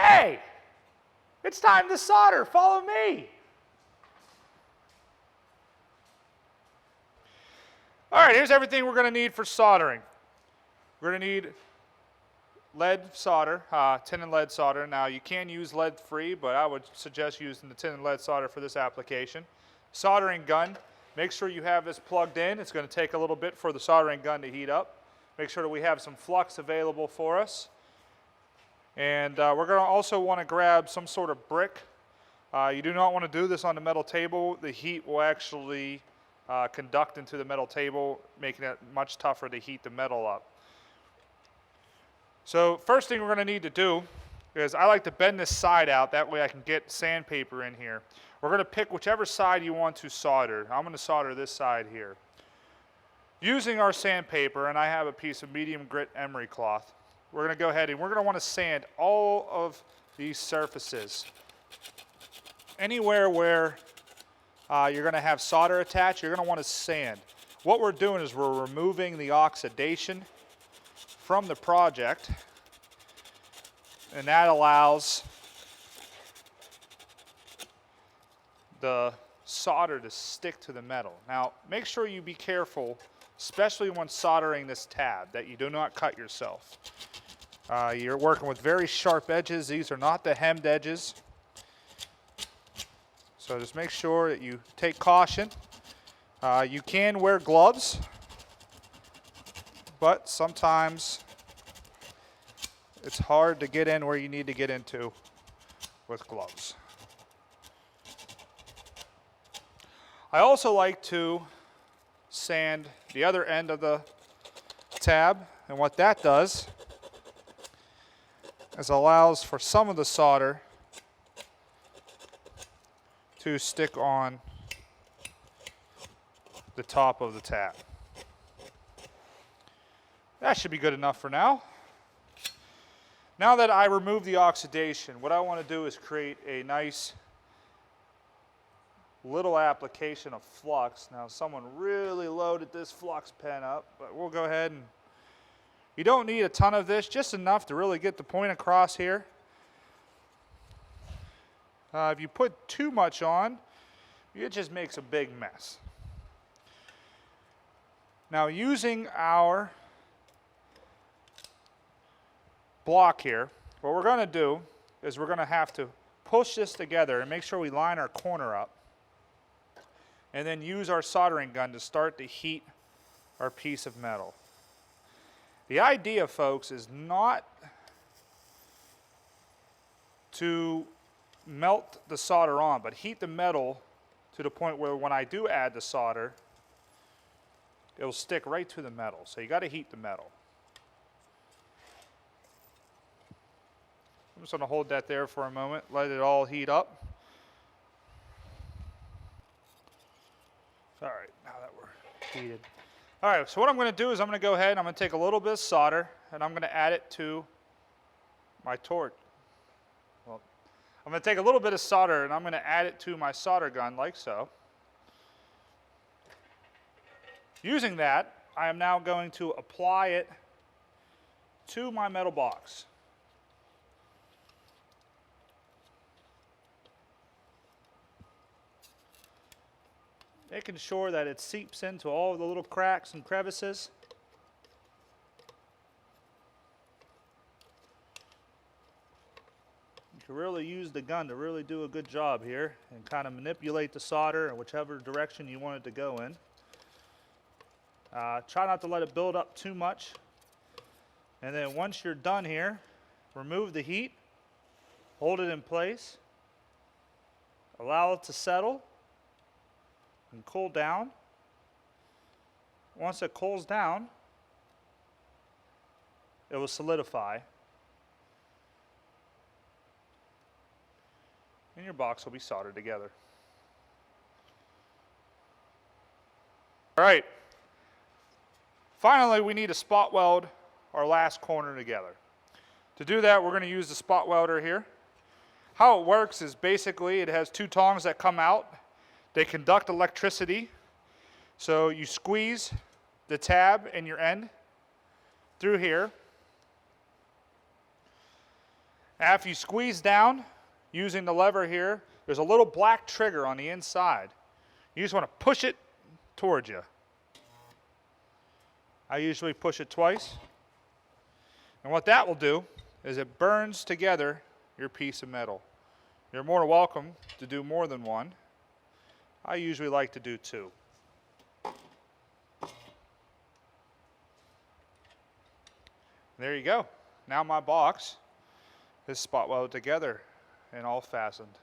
Hey, it's time to solder. Follow me. All right, here's everything we're going to need for soldering. We're going to need lead solder, tin and lead solder. Now, you can use lead-free, but I would suggest using the tin and lead solder for this application. Soldering gun. Make sure you have this plugged in. It's going to take a little bit for the soldering gun to heat up. Make sure that we have some flux available for us. And we're going to also want to grab some sort of brick. You do not want to do this on the metal table. The heat will actually conduct into the metal table, making it much tougher to heat the metal up. So first thing we're going to need to do is I like to bend this side out. That way I can get sandpaper in here. We're going to pick whichever side you want to solder. I'm going to solder this side here. Using our sandpaper, and I have a piece of medium grit emery cloth, we're going to go ahead and we're going to want to sand all of these surfaces. Anywhere where you're going to have solder attached, you're going to want to sand. What we're doing is we're removing the oxidation from the project, and that allows the solder to stick to the metal. Now, make sure you be careful, especially when soldering this tab, that you do not cut yourself. You're working with very sharp edges. These are not the hemmed edges. So just make sure that you take caution. You can wear gloves, but sometimes it's hard to get in where you need to get into with gloves. I also like to sand the other end of the tab, and what that does is allows for some of the solder to stick on the top of the tab. That should be good enough for now. Now that I remove the oxidation, what I want to do is create a nice little application of flux. Now, someone really loaded this flux pen up, but we'll go ahead and you don't need a ton of this, just enough to really get the point across here. If you put too much on, it just makes a big mess. Now, using our block here, what we're going to do is we're going to have to push this together and make sure we line our corner up, and then use our soldering gun to start to heat our piece of metal. The idea, folks, is not to melt the solder on, but heat the metal to the point where when I do add the solder, it will stick right to the metal. So you got to heat the metal. I'm just going to hold that there for a moment, let it all heat up. All right, now that we're heated. All right, so what I'm going to do is I'm going to go ahead and I'm going to take a little bit of solder and I'm going to add it to my torch. Well, I'm going to take a little bit of solder and I'm going to add it to my solder gun like so. Using that, I am now going to apply it to my metal box. Making sure that it seeps into all the little cracks and crevices. You can really use the gun to really do a good job here and kind of manipulate the solder in whichever direction you want it to go in. Try not to let it build up too much. And then once you're done here, remove the heat, hold it in place, allow it to settle and cool down. Once it cools down, it will solidify and your box will be soldered together. All right, finally we need to spot weld our last corner together. To do that, we're going to use the spot welder here. How it works is basically it has two tongs that come out. They conduct electricity, so you squeeze the tab and your end through here, After you squeeze down using the lever here, there's a little black trigger on the inside. You just want to push it towards you. I usually push it twice. And what that will do is it burns together your piece of metal. You're more than welcome to do more than one. I usually like to do two. There you go. Now my box is spot welded together and all fastened.